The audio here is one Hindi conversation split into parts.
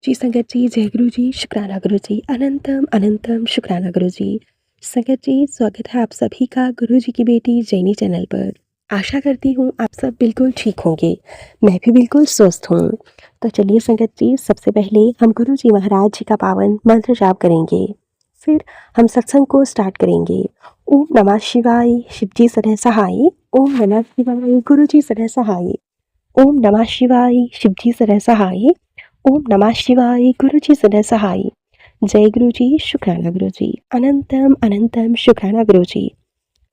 जी संगत जी, जय गुरु जी, शुक्राना गुरु जी, अनंतम अनंतम शुक्राना गुरु जी। संगत जी, स्वागत है आप सभी का गुरु जी की बेटी जैनी चैनल पर। आशा करती हूँ आप सब बिल्कुल ठीक होंगे। मैं भी बिल्कुल स्वस्थ हूँ। तो चलिए संगत जी, सबसे पहले हम गुरु जी महाराज जी का पावन मंत्र जाप करेंगे। फिर हम सत्संग को स्टार्ट करेंगे। ओम नमः शिवाय, शिव जी सदैव सहाय। ओम नमः शिवाय, गुरु जी सदैव सहाय। ओम नमः शिवाय, शिव जी सदैव सहाय। ओम नमः शिवाय, गुरु जी सदैव सहाय। जय गुरु जी, शुक्राना गुरु जी, अनंतम अनंतम शुक्राना गुरु जी।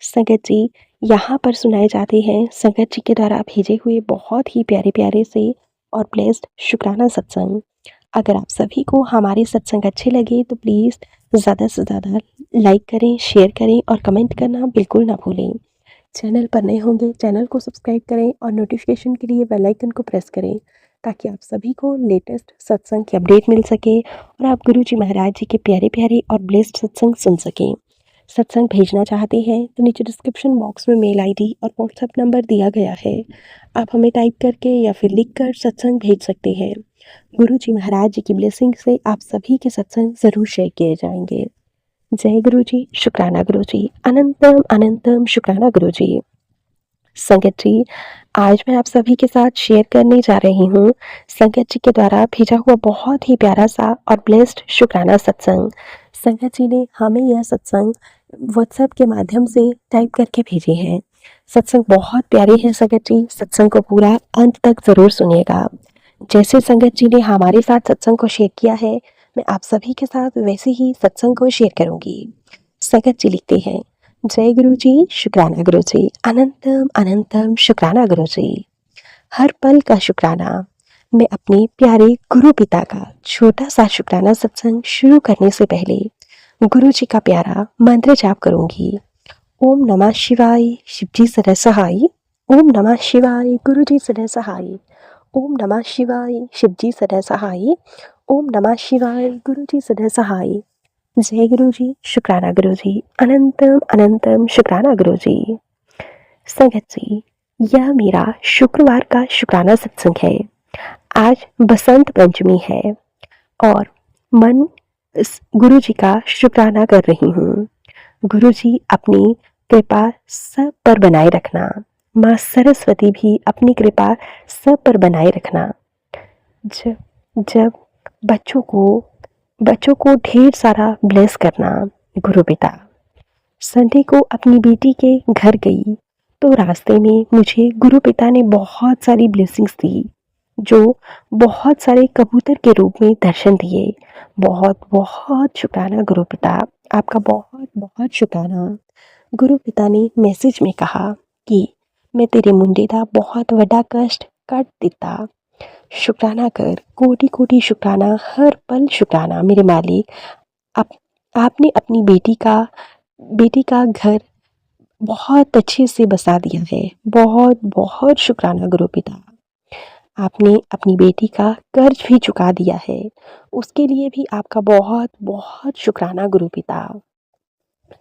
संगत जी, यहाँ पर सुनाए जाते हैं संगत जी के द्वारा भेजे हुए बहुत ही प्यारे प्यारे से और ब्लेस्ड शुक्राना सत्संग। अगर आप सभी को हमारे सत्संग अच्छे लगे तो प्लीज़ ज़्यादा से ज़्यादा लाइक करें, शेयर करें और कमेंट करना बिल्कुल ना भूलें। चैनल पर नए होंगे चैनल को सब्सक्राइब करें और नोटिफिकेशन के लिए बेल आइकन को प्रेस करें ताकि आप सभी को लेटेस्ट सत्संग की अपडेट मिल सके और आप गुरु जी महाराज जी के प्यारे प्यारे और ब्लेस्ड सत्संग सुन सकें। सत्संग भेजना चाहते हैं तो नीचे डिस्क्रिप्शन बॉक्स में मेल आईडी और व्हाट्सएप नंबर दिया गया है। आप हमें टाइप करके या फिर लिख कर सत्संग भेज सकते हैं। गुरु जी महाराज जी की ब्लेसिंग से आप सभी के सत्संग ज़रूर शेयर किए जाएंगे। जय गुरु जी, शुक्राना गुरु जी, अनंतम अनंतम शुक्राना गुरु जी। संगत जी, आज मैं आप सभी के साथ शेयर करने जा रही हूँ संगत जी के द्वारा भेजा हुआ बहुत ही प्यारा सा और ब्लेस्ड शुक्राना सत्संग। संगत जी ने हमें यह सत्संग व्हाट्सएप के माध्यम से टाइप करके भेजे हैं। सत्संग बहुत प्यारे हैं संगत जी, सत्संग को पूरा अंत तक ज़रूर सुनिएगा। जैसे संगत जी ने हमारे साथ सत्संग को शेयर किया है, मैं आप सभी के साथ वैसे ही सत्संग को शेयर करूँगी। संगत जी लिखते हैं, जय गुरु जी, शुक्राना गुरु जी, अनंतम अनंतम शुक्राना गुरु जी। हर पल का शुक्राना। मैं अपने प्यारे गुरु पिता का छोटा सा शुक्राना सत्संग शुरू करने से पहले गुरु जी का प्यारा मंत्र जाप करूंगी। ओम नमः शिवाय, शिव जी सदैव सहाय। ओम नमः शिवाय, गुरु जी सदैव सहाय। ओम नमः शिवाय, शिव जी सदैव सहाय। ओम नमः शिवाय, गुरु जी सदैव सहाय। जय गुरु जी, शुक्राना गुरु जी, अनंतम अनंतम शुक्राना गुरु जी। संगत जी, यह मेरा शुक्रवार का शुक्राना सत्संग है। आज बसंत पंचमी है और मन इस गुरु जी का शुक्राना कर रही हूँ। गुरु जी अपनी कृपा सब पर बनाए रखना। माँ सरस्वती भी अपनी कृपा सब पर बनाए रखना। जब जब बच्चों को ढेर सारा ब्लेस करना। गुरु पिता, संडे को अपनी बेटी के घर गई तो रास्ते में मुझे गुरु पिता ने बहुत सारी ब्लेसिंग्स दी, जो बहुत सारे कबूतर के रूप में दर्शन दिए। बहुत बहुत शुक्राना गुरु पिता, आपका बहुत बहुत शुक्राना। गुरु पिता ने मैसेज में कहा कि मैं तेरे मुंडे दा बहुत वड्डा कष्ट कट दिता। शुक्राना कर, कोटि कोटि शुक्राना, हर पल शुक्राना मेरे मालिक। आप आपने अपनी बेटी का घर बहुत अच्छे से बसा दिया है। बहुत बहुत शुक्राना गुरु पिता। आपने अपनी बेटी का कर्ज भी चुका दिया है, उसके लिए भी आपका बहुत बहुत शुक्राना गुरु पिता।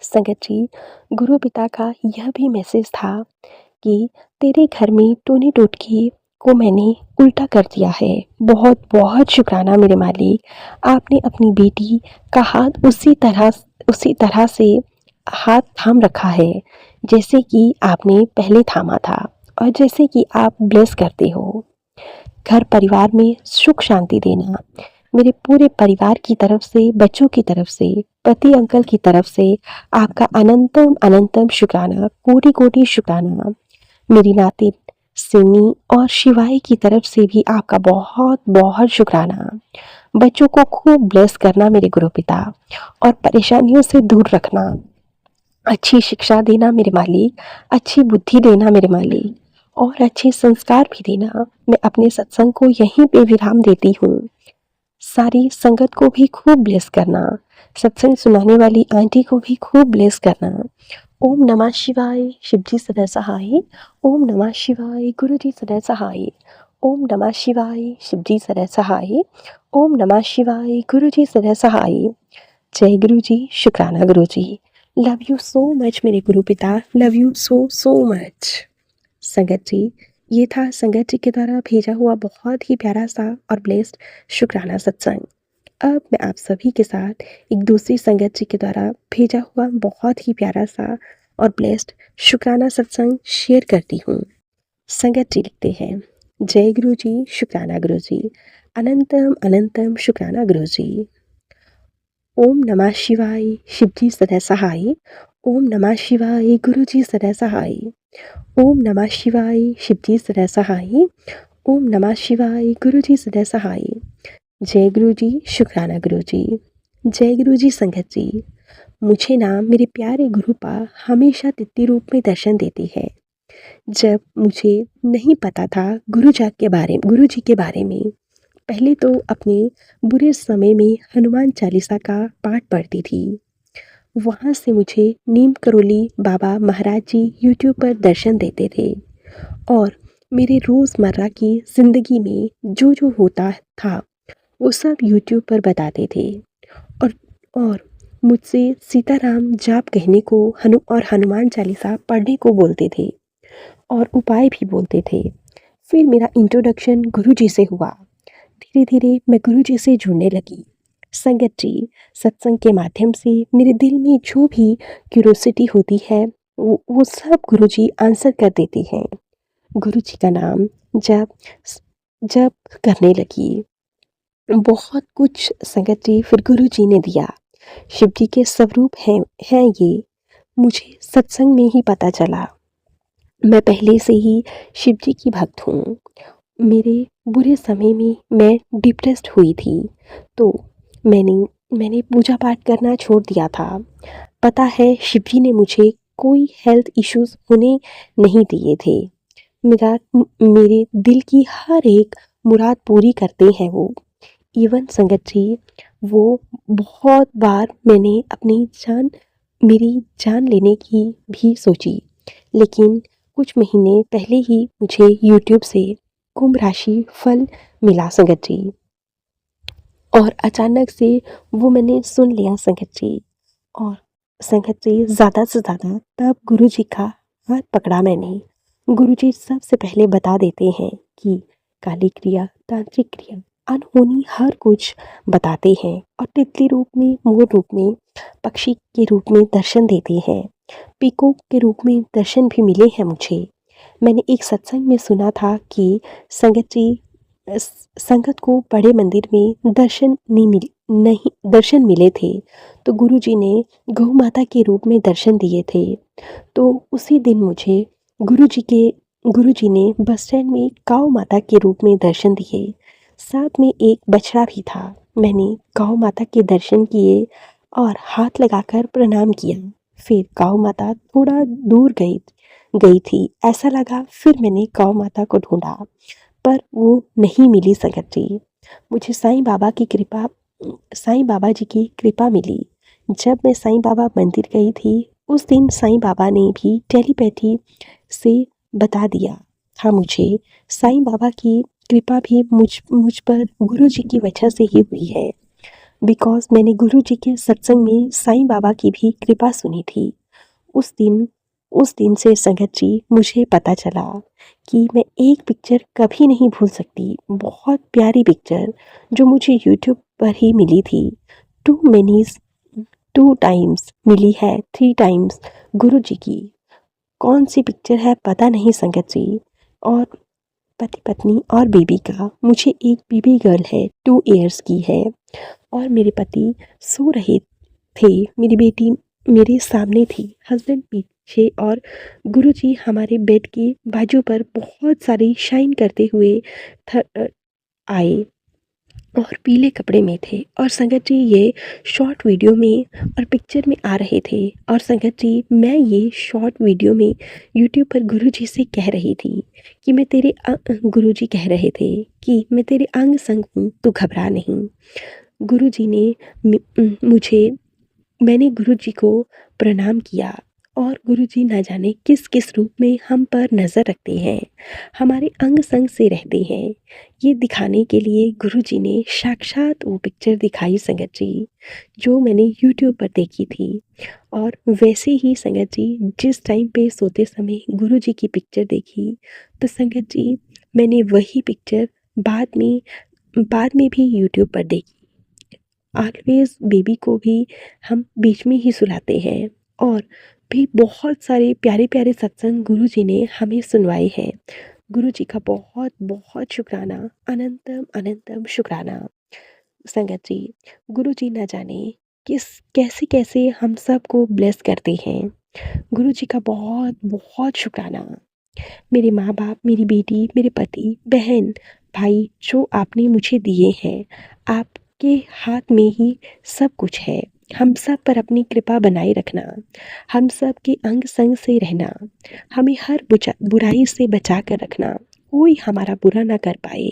संगत जी, गुरु पिता का यह भी मैसेज था कि तेरे घर में टोनी टोटकी को मैंने उल्टा कर दिया है। बहुत बहुत शुक्राना मेरे मालिक। आपने अपनी बेटी का हाथ उसी तरह से हाथ थाम रखा है जैसे कि आपने पहले थामा था और जैसे कि आप ब्लेस करते हो। घर परिवार में सुख शांति देना। मेरे पूरे परिवार की तरफ से, बच्चों की तरफ से, पति अंकल की तरफ से आपका अनंतम अनंतम शुक्राना, कोटि कोटि शुक्राना। मेरी नातिन सिमी और शिवाई की तरफ से भी आपका बहुत बहुत शुक्राना। बच्चों को खूब ब्लेस करना मेरे गुरु पिता और परेशानियों से दूर रखना। अच्छी शिक्षा देना मेरे मालिक, अच्छी बुद्धि देना मेरे मालिक और अच्छे संस्कार भी देना। मैं अपने सत्संग को यहीं पे विराम देती हूँ। सारी संगत को भी खूब ब्लेस करना। सत्संग सुनाने वाली आंटी को भी खूब ब्लेस करना। ओम नमः शिवाय, शिव जी सदैव सहाय। ओम नमः शिवाय, गुरु जी सदैव सहाय। ओम नमः शिवाय, शिव जी सदैव सहाय। ओम नमः शिवाय, गुरु जी सदैव सहाय। जय गुरु जी, शुक्राना गुरु जी। लव यू सो मच मेरे गुरु पिता, love you so so much. संगत जी, ये था संगत जी के द्वारा भेजा हुआ बहुत ही प्यारा सा और ब्लेस्ड शुक्राना सत्संग। अब मैं आप सभी के साथ एक दूसरी संगत जी के द्वारा भेजा हुआ बहुत ही प्यारा सा और ब्लेस्ड शुक्राना सत्संग शेयर करती हूँ। संगत जी लिखते हैं, जय गुरु जी, शुक्राना गुरु जी, अनंतम अनंतम शुक्राना गुरु जी। ओम नमः शिवाय, शिव जी सदा सहाय। ओम नमः शिवाय, गुरु जी सदा सहाय। ओम नमः शिवाय, शिव जी सदा सहाय। ओम नमः शिवाय, गुरु जी सदा सहाय। जय गुरु जी, शुक्राना गुरु जी। जय गुरु जी संगत जी। मुझे ना मेरे प्यारे गुरुपा हमेशा तिथि रूप में दर्शन देती है। जब मुझे नहीं पता था गुरु जी के बारे में, पहले तो अपने बुरे समय में हनुमान चालीसा का पाठ पढ़ती थी। वहाँ से मुझे नीम करोली बाबा महाराज जी यूट्यूब पर दर्शन देते थे और मेरे रोज़मर्रा की ज़िंदगी में जो जो होता था वो सब यूट्यूब पर बताते थे और और मुझसे सीताराम जाप कहने को और हनुमान चालीसा पढ़ने को बोलते थे और उपाय भी बोलते थे। फिर मेरा इंट्रोडक्शन गुरुजी से हुआ। धीरे धीरे मैं गुरुजी से जुड़ने लगी। संगत जी, सत्संग के माध्यम से मेरे दिल में जो भी क्यूरोसिटी होती है वो सब गुरुजी आंसर कर देती हैं। गुरुजी का नाम जब जब करने लगी, बहुत कुछ संगत जी फिर गुरुजी ने दिया। शिव जी के स्वरूप हैं ये, मुझे सत्संग में ही पता चला। मैं पहले से ही शिव जी की भक्त हूँ। मेरे बुरे समय में मैं डिप्रेस्ड हुई थी, तो मैंने मैंने पूजा पाठ करना छोड़ दिया था। पता है शिव जी ने मुझे कोई हेल्थ इश्यूज होने नहीं दिए थे। मेरे दिल की हर एक मुराद पूरी करते हैं वो। इवन संगत जी, वो बहुत बार मैंने मेरी जान लेने की भी सोची, लेकिन कुछ महीने पहले ही मुझे यूट्यूब से कुंभ राशि फल मिला संगत जी, और अचानक से वो मैंने सुन लिया संगत जी। और संगत जी, ज़्यादा से ज़्यादा तब गुरु जी का हाथ पकड़ा मैंने। गुरु जी सबसे पहले बता देते हैं कि काली क्रिया, तांत्रिक क्रिया, अनहोनी हर कुछ बताते हैं और तितली रूप में, मोर रूप में, पक्षी के रूप में दर्शन देते हैं। पीकॉक के रूप में दर्शन भी मिले हैं मुझे। मैंने एक सत्संग में सुना था कि संगत जी, संगत को बड़े मंदिर में दर्शन मिले थे, तो गुरु जी ने गौ माता के रूप में दर्शन दिए थे। तो उसी दिन मुझे गुरु जी ने बस स्टैंड में गौ माता के रूप में दर्शन दिए। साथ में एक बछड़ा भी था। मैंने गौ माता के दर्शन किए और हाथ लगाकर प्रणाम किया। फिर गौ माता थोड़ा दूर गई थी, ऐसा लगा। फिर मैंने गौ माता को ढूंढा, पर वो नहीं मिली संगत जी। मुझे साईं बाबा जी की कृपा मिली। जब मैं साईं बाबा मंदिर गई थी, उस दिन साईं बाबा ने भी टेलीपैथी से बता दिया था मुझे। साईं बाबा की कृपा भी मुझ पर गुरु जी की वजह से ही हुई है, बिकॉज मैंने गुरु जी के सत्संग में साईं बाबा की भी कृपा सुनी थी। उस दिन उस दिन से संगत जी, मुझे पता चला कि मैं एक पिक्चर कभी नहीं भूल सकती। बहुत प्यारी पिक्चर जो मुझे यूट्यूब पर ही मिली थी। टू मैनीज 2 टाइम्स मिली है, 3 टाइम्स गुरु जी की। कौन सी पिक्चर है पता नहीं संगत जी। और पति पत्नी और बेबी का, मुझे एक बेबी गर्ल है, 2 इयर्स की है और मेरे पति सो रहे थे। मेरी बेटी मेरे सामने थी, हस्बैंड पीछे, और गुरुजी हमारे बेड के बाजू पर बहुत सारी शाइन करते हुए आए और पीले कपड़े में थे। और संगत जी, ये शॉर्ट वीडियो में और पिक्चर में आ रहे थे। और संगत जी, मैं ये शॉर्ट वीडियो में यूट्यूब पर गुरुजी से कह रही थी कि गुरुजी कह रहे थे कि मैं तेरे अंग संग हूँ, तू घबरा नहीं। गुरुजी ने मुझे मैंने गुरुजी को प्रणाम किया और गुरुजी न जाने किस किस रूप में हम पर नज़र रखते हैं, हमारे अंग संग से रहते हैं। ये दिखाने के लिए गुरुजी ने साक्षात वो पिक्चर दिखाई संगत जी, जो मैंने यूट्यूब पर देखी थी। और वैसे ही संगत जी, जिस टाइम पे सोते समय गुरुजी की पिक्चर देखी, तो संगत जी मैंने वही पिक्चर बाद में भी यूट्यूब पर देखी। ऑलवेज़ बेबी को भी हम बीच में ही सुलाते हैं, और भी बहुत सारे प्यारे-प्यारे सत्संग गुरुजी ने हमें सुनवाए हैं। गुरुजी का बहुत-बहुत शुक्राना, अनंतम अनंतम शुक्राना। संगत जी, गुरुजी न जाने किस कैसे-कैसे हम सबको ब्लेस करते हैं। गुरुजी का बहुत-बहुत शुक्राना। मेरे माँ-बाप, मेरी बेटी, मेरे पति, बहन, भाई जो आपने मुझे दिए हैं, आपके हाथ में ही सब कुछ है। हम सब पर अपनी कृपा बनाए रखना, हम सब के अंग संग से रहना, हमें हर बुराई से बचा कर रखना, कोई हमारा बुरा ना कर पाए।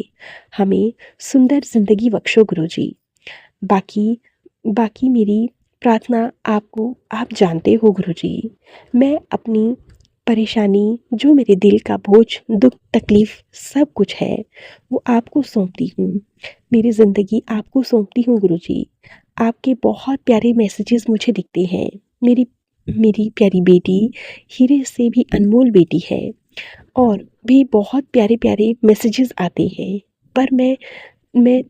हमें सुंदर ज़िंदगी बख्शो गुरुजी। बाकी बाकी मेरी प्रार्थना आप जानते हो गुरुजी। मैं अपनी परेशानी, जो मेरे दिल का बोझ, दुख, तकलीफ़ सब कुछ है, वो आपको सौंपती हूँ। मेरी ज़िंदगी आपको सौंपती हूँ गुरुजी। आपके बहुत प्यारे मैसेजेस मुझे दिखते हैं। मेरी मेरी प्यारी बेटी हीरे से भी अनमोल बेटी है, और भी बहुत प्यारे-प्यारे मैसेजेस आते हैं। पर मैं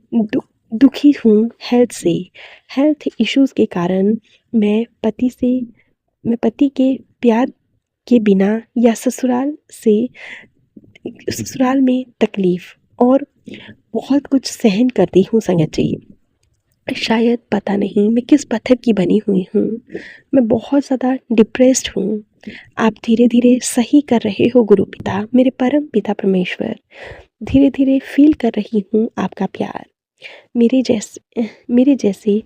दुखी हूँ हेल्थ से। हेल्थ इश्यूज़ के कारण मैं पति के प्यार के बिना, या ससुराल में तकलीफ़ और बहुत कुछ सहन करती हूँ संगत जी। शायद पता नहीं मैं किस पत्थर की बनी हुई हूँ। मैं बहुत ज़्यादा डिप्रेस्ड हूँ। आप धीरे-धीरे सही कर रहे हो गुरु पिता, मेरे परम पिता परमेश्वर। धीरे-धीरे फ़ील कर रही हूँ आपका प्यार। मेरे जैसे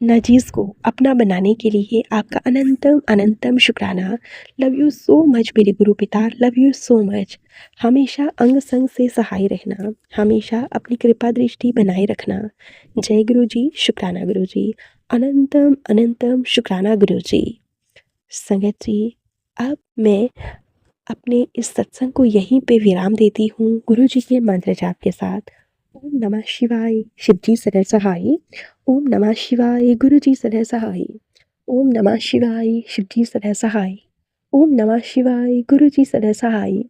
नाचीज़ को अपना बनाने के लिए आपका अनंतम अनंतम शुक्राना। लव यू सो मच मेरे गुरु पिता, लव यू सो मच। हमेशा अंग संग से सहाय रहना, हमेशा अपनी कृपा दृष्टि बनाए रखना। जय गुरु जी, शुक्राना गुरु जी, अनंतम अनंतम शुक्राना गुरु जी। संगत जी, अब मैं अपने इस सत्संग को यहीं पे विराम देती हूँ गुरु जी के मंत्र जाप के साथ। ओम नमः शिवाय, शिव जी सदा सहाय। ओम नमः शिवाय, गुरु जी सदा सहाय। ओम नमः शिवाय, शिव जी सदा सहाय। ओम नमः शिवाय, गुरु जी सदा सहाय।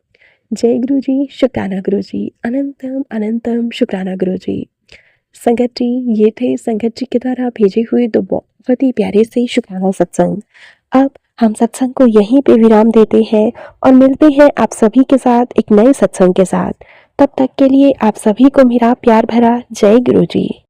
जय गुरु जी, शुक्राना गुरु जी, अनंतम अनंतम शुक्राना गुरु जी। संगत जी, ये थे संगत जी के द्वारा भेजे हुए दो बहुत ही प्यारे से शुक्राना सत्संग। अब हम सत्संग को यहीं पे विराम देते हैं और मिलते हैं आप सभी के साथ एक नए सत्संग के साथ। तब तक के लिए आप सभी को मेरा प्यार भरा जय गुरु जी।